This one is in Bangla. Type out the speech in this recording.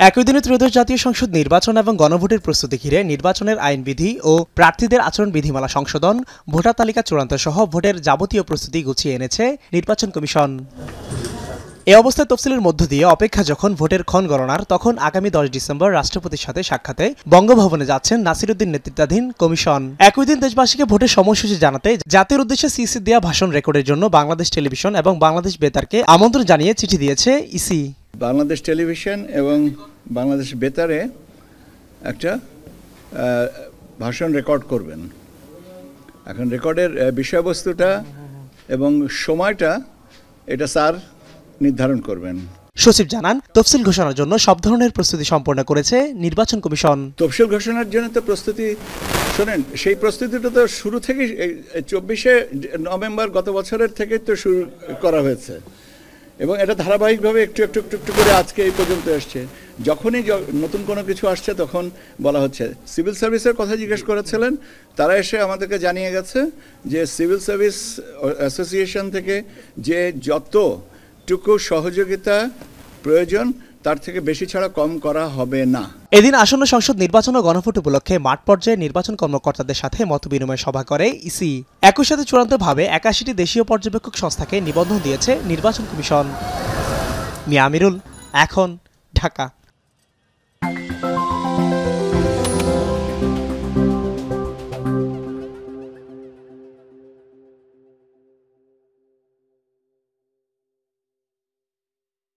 একই দিনে ত্রয়োদশ জাতীয় সংসদ নির্বাচন এবং গণভোটের প্রস্তুতি ঘিরে নির্বাচনের আইনবিধি ও প্রার্থীদের আচরণ বিধিমালা সংশোধন, ভোটার তালিকা চূড়ান্ত সহ ভোটের যাবতীয় প্রস্তুতি গুছিয়ে এনেছে নির্বাচন কমিশন। এ অবস্থায় তফসিলের মধ্য দিয়ে অপেক্ষা যখন ভোটের ক্ষণ গণনার, তখন আগামী 10 ডিসেম্বর রাষ্ট্রপতির সাথে সাক্ষাতে বঙ্গভবনে যাচ্ছেন নাসিরউদ্দিন নেতৃত্বাধীন কমিশন। একই দিন দেশবাসীকে ভোটের সময়সূচি জানাতে জাতির উদ্দেশ্যে সিইসি দেয়া ভাষণ রেকর্ডের জন্য বাংলাদেশ টেলিভিশন এবং বাংলাদেশ বেতারকে আমন্ত্রণ জানিয়ে চিঠি দিয়েছে ইসি। বাংলাদেশ টেলিভিশন এবং বাংলাদেশ বেতারে একটা ভাষণ রেকর্ড করবেন। এখন রেকর্ডের বিষয়বস্তুটা এবং সময়টা এটা স্যার নির্ধারণ করবেন। সচিব জানান, তফসিল ঘোষণার জন্য সব ধরনের প্রস্তুতি সম্পন্ন করেছে নির্বাচন কমিশন। তফসিল ঘোষণার জন্য তো প্রস্তুতি, শোনেন, সেই প্রস্তুতিটা তো শুরু থেকেই 24শে নভেম্বর গত বছরের থেকে তো শুরু করা হয়েছে এবং এটা ধারাবাহিকভাবে একটু একটু একটু একটু করে আজকে এই পর্যন্ত এসছে। যখনই নতুন কোনো কিছু আসছে তখন বলা হচ্ছে। সিভিল সার্ভিসের কথা জিজ্ঞেস করেছিলেন, তারা এসে আমাদেরকে জানিয়ে গেছে যে সিভিল সার্ভিস অ্যাসোসিয়েশন থেকে যে যতটুকু সহযোগিতা প্রয়োজন তার থেকে বেশি ছাড়া কম করা হবে না। এদিন আসন্ন সংসদ নির্বাচন ও গণভোট উপলক্ষে মাঠ পর্যায়ে নির্বাচন কর্মকর্তাদের সাথে মতবিনিময় সভা করে ইসি। একই সাথে চূড়ান্তভাবে 81টি দেশীয় পর্যবেক্ষক সংস্থাকে নিবন্ধন দিয়েছে নির্বাচন কমিশন। মিয়া আমিরুল, এখন, ঢাকা।